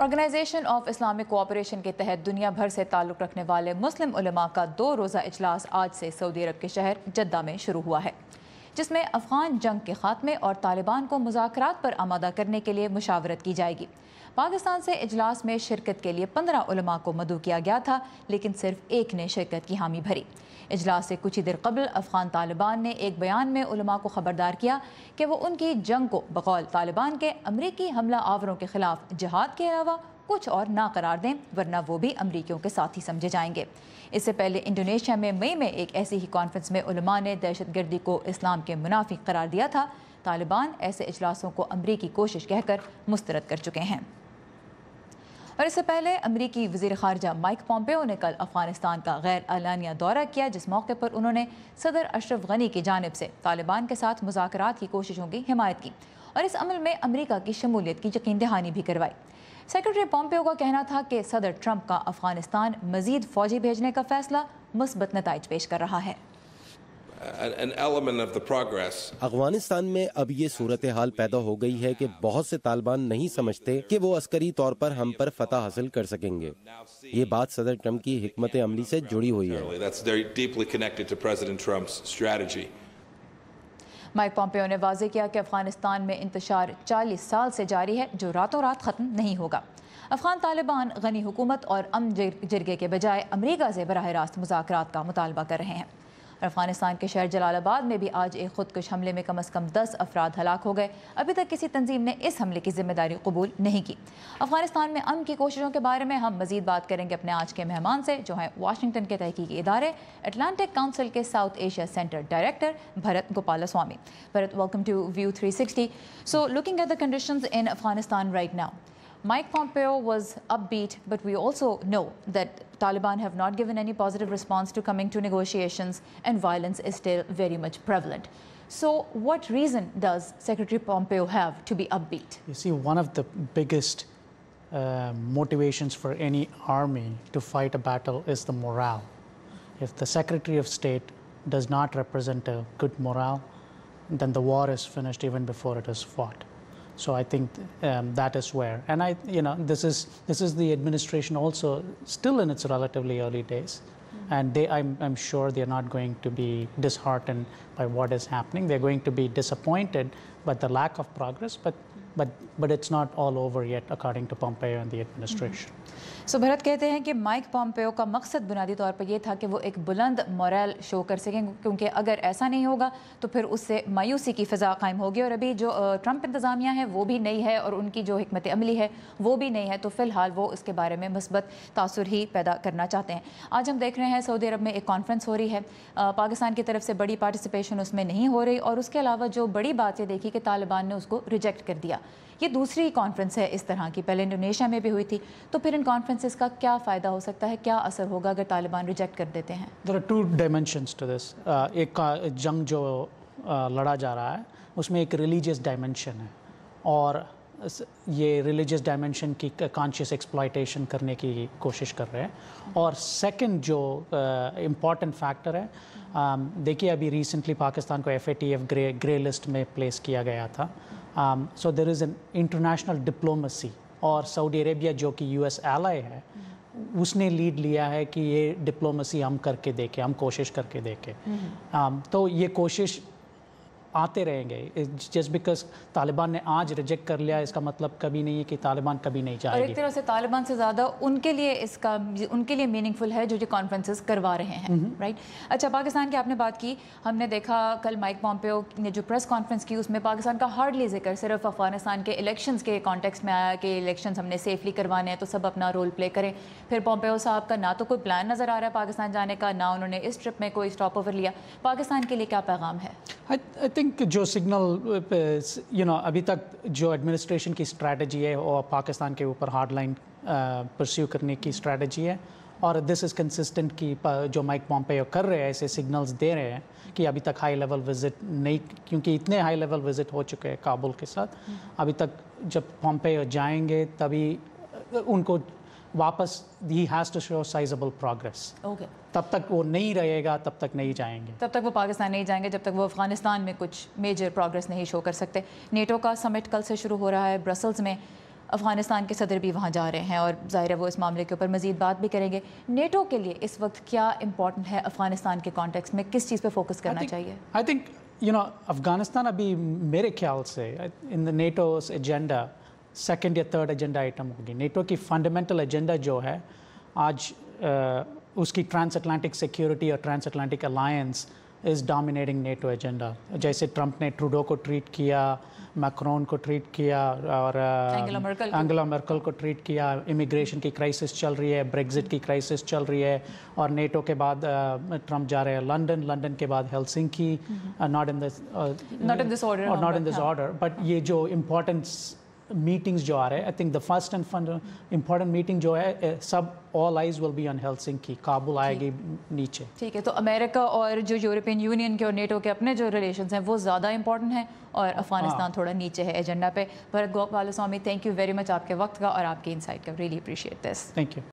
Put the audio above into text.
Organization of Islamic cooperation کے تحت دنیا بھر سے تعلق رکھنے والے مسلم علماء کا 2 روزہ اجلاس آج سے سعودی عرب کے شہر جدہ میں شروع ہوا ہے، جس میں افغان جنگ کے خاتمے اور طالبان کو مذاکرات پر آمادہ کرنے کے لیے مشاورت کی جائے گی۔ پاکستان سے اجلاس میں شرکت کے لیے 15 علماء کو مدعو کیا گیا تھا، لیکن صرف ایک نے شرکت کی حامی بھری۔ اجلاس سے کچھ ہی دیر قبل افغان طالبان نے ایک بیان میں علماء کو خبردار کیا کہ وہ ان کی جنگ کو بقول طالبان کے امریکی حملہ آوروں کے خلاف جہاد کے علاوہ کچھ اور نہ قرار دیں، ورنہ وہ بھی امریکیوں کے ساتھی سمجھے جائیں گے۔ اس سے پہلے انڈونیشیا میں مئی میں ایک ایسی ہی کانفرنس میں علماء نے دہشت گردی کو اسلام کے منافی قرار دیا تھا۔ طالبان ایسے اجلاسوں کو امریکی کوشش کہہ کر مسترد کر چکے ہیں۔ اور اس سے پہلے امریکی وزیر خارجہ مائک پومپیو نے کل افغانستان کا غیر اعلانیہ دورہ کیا، جس موقع پر انہوں نے صدر اشرف غنی کی جانب سے طالبان کے ساتھ مذاکرات کی کوششوں کی حمایت کی اور اس عمل میں امریکہ کی شمولیت کی یقین دہانی بھی کروائی۔ سیکرٹری پومپیو کا کہنا تھا کہ صدر ٹرمپ کا افغانستان مزید فوجی بھیجنے کا فیصلہ مثبت نتائج پیش کر رہا ہے۔ افغانستان میں اب یہ صورتحال پیدا ہو گئی ہے کہ بہت سے طالبان نہیں سمجھتے کہ وہ عسکری طور پر ہم پر فتح حاصل کر سکیں گے۔ یہ بات صدر ٹرمپ کی حکمت عملی سے جڑی ہوئی ہے۔ مائک پومپیو نے واضح کیا کہ افغانستان میں انتشار 40 سال سے جاری ہے، جو راتوں رات ختم نہیں ہوگا۔ افغان طالبان غنی حکومت اور امن جرگے کے بجائے امریکہ سے براہ راست مذاکرات کا مطالبہ کر رہے ہیں۔ افغانستان کے شہر جلال آباد میں بھی آج ایک خودکش حملے میں کم از کم 10 افراد ہلاک ہو گئے۔ ابھی تک کسی تنظیم نے اس حملے کی ذمہ داری قبول نہیں کی۔ افغانستان میں امن کی کوششوں کے بارے میں ہم مزید بات کریں گے اپنے آج کے مہمان سے، جو ہیں واشنگٹن کے تحقیقی ادارے اٹلانٹک کاؤنسل کے South Asia Centre director Bharath Gopalaswamy. Bharath, welcome to View 360. So looking at the conditions in Afghanistan right now, Mike Pompeo was upbeat, but we also know that Taliban have not given any positive response to coming to negotiations, and violence is still very much prevalent. So what reason does Secretary Pompeo have to be upbeat? You see, one of the biggest motivations for any army to fight a battle is the morale. If the Secretary of State does not represent a good morale, then the war is finished even before it is fought. So I think that is where, and this is the administration also still in its relatively early days, and I'm sure they're not going to be disheartened by what is happening. They're going to be disappointed by the lack of progress, but it's not all over yet, according to Pompeo and the administration. سو بھرت کہتے ہیں کہ mic Pompeo کا مقصد بنیادی طور پر یہ تھا کہ وہ ایک بلند موریل شو کر سکیں، کیونکہ اگر ایسا نہیں ہوگا تو پھر اس سے مایوسی کی فضا قائم ہوگی، اور ابھی جو ٹرمپ انتظامیہ ہے وہ بھی نئی ہے اور ان کی جو حکمت عملی ہے وہ بھی نئی ہے، تو فی الحال وہ اس کے بارے میں مثبت تاثر ہی پیدا کرنا چاہتے ہیں۔ آج ہم دیکھ رہے ہیں سعودی عرب میں ایک کانفرنس ہو رہی ہے، پاکستان کی طرف سے بڑی پارٹیسپیشن اس میں نہیں ہو رہی، اور اس کے علاوہ جو بڑی بات یہ دیکھی کہ طالبان نے اس کو ریجیکٹ کر دیا۔ یہ دوسری کانفرنس ہے اس طرح کی، پہلے انڈونیشیا میں بھی ہوئی تھی، تو پھر ان کانفرنسز کا کیا فائدہ ہو سکتا ہے، کیا اثر ہوگا اگر طالبان ریجیکٹ کر دیتے ہیں؟ There are two dimensions to this. ایک جنگ جو لڑا جا رہا ہے اس میں ایک ریلیجیس ڈائمنشن ہے، اور یہ ریلیجیس ڈائمنشن کی کانشیس ایکسپلائٹیشن کرنے کی کوشش کر رہے ہیں۔ اور سیکنڈ جو امپورٹنٹ فیکٹر ہے، دیکھیے ابھی ریسنٹلی پاکستان کو FATF گرے لسٹ میں پلیس کیا گیا تھا۔ سو دیر از این انٹرنیشنل ڈپلومسی، اور سعودی عربیہ جو کہ US ایلائی ہے اس نے لیڈ لیا ہے کہ یہ ڈپلومسی ہم کر کے دیکھیں، ہم کوشش کر کے دیکھیں۔ تو یہ کوشش آتے رہیں گے، جسٹ بیکاز طالبان نے آج ریجیکٹ کر لیا اس کا مطلب کبھی نہیں ہے کہ طالبان کبھی نہیں جائے گی۔ اور ایک طرح سے طالبان سے زیادہ ان کے لیے میننگ فل ہے جو یہ کانفرنسز کروا رہے ہیں، رائٹ؟ اچھا، پاکستان کی آپ نے بات کی، ہم نے دیکھا کل مائک پومپیو نے جو پریس کانفرنس کی اس میں پاکستان کا ہارڈلی ذکر صرف افغانستان کے الیکشنز کے کانٹیکسٹ میں آیا کہ الیکشنز ہم نے سیفلی کروانے ہیں تو سب اپنا رول پلے کریں۔ پھر پومپیو صاحب کا نہ تو کوئی پلان نظر آ رہا ہے پاکستان جانے کا، نہ انہوں نے اس ٹرپ میں کوئی اسٹاپ اوور لیا۔ پاکستان کے لیے کیا پیغام ہے؟ I think جو سگنل ابھی تک جو ایڈمنسٹریشن کی اسٹریٹجی ہے وہ پاکستان کے اوپر ہارڈ لائن پرسیو کرنے کی اسٹریٹجی ہے، اور دس از کنسسٹنٹ کی جو مائک پومپیو کر رہے ہیں ایسے سگنلز دے رہے ہیں کہ ابھی تک ہائی لیول وزٹ نہیں، کیونکہ اتنے ہائی لیول وزٹ ہو چکے ہیں کابل کے ساتھ، ابھی تک جب پومپیو جائیں گے تبھی ان کو واپس ہی has to show sizable progress. تب تک وہ نہیں رہے گا، تب تک نہیں جائیں گے، تب تک وہ پاکستان نہیں جائیں گے جب تک وہ افغانستان میں کچھ میجر پروگرس نہیں شو کر سکتے۔ نیٹو کا سمٹ کل سے شروع ہو رہا ہے برسلز میں، افغانستان کے صدر بھی وہاں جا رہے ہیں اور ظاہر ہے وہ اس معاملے کے اوپر مزید بات بھی کریں گے. نیٹو کے لیے اس وقت کیا امپورٹنٹ ہے افغانستان کے کانٹیکسٹ میں, کس چیز پہ فوکس کرنا چاہیے؟ I think افغانستان ابھی میرے خیال سے ان دا نیٹوز ایجنڈا سیکنڈ یا تھرڈ ایجنڈا آئٹم ہوگی. نیٹو کی فنڈامنٹل ایجنڈا جو ہے آج اس کی ٹرانس اٹلانٹک سیکیورٹی اور ٹرانس اٹلانٹک الائنس از ڈومینیٹنگ نیٹو ایجنڈا. جیسے ٹرمپ نے ٹروڈو کو ٹریٹ کیا, میکرون کو ٹریٹ کیا اور انگلا مرکل کو ٹریٹ کیا. امیگریشن کی کرائسس چل رہی ہے, بریگزٹ کی کرائسس چل رہی ہے, اور نیٹو کے بعد ٹرمپ جا رہے ہیں لنڈن, لنڈن کے بعد Helsinki. Not in this order but یہ جو امپورٹنس میٹنگز جو آ رہے ہیں, I think the first and important meeting جو ہے سب all eyes will be on Helsinki. Kabul آئے گی نیچے. ٹھیک ہے, تو امریکہ اور جو یورپین یونین کے اور نیٹو کے اپنے جو ریلیشنز ہیں وہ زیادہ امپورٹنٹ ہیں اور افغانستان تھوڑا نیچے ہے ایجنڈا پہ. Bharat Gopal Swami, thank you very much آپ کے وقت کا اور آپ کی انسائٹ کا. Really appreciate this. Thank you.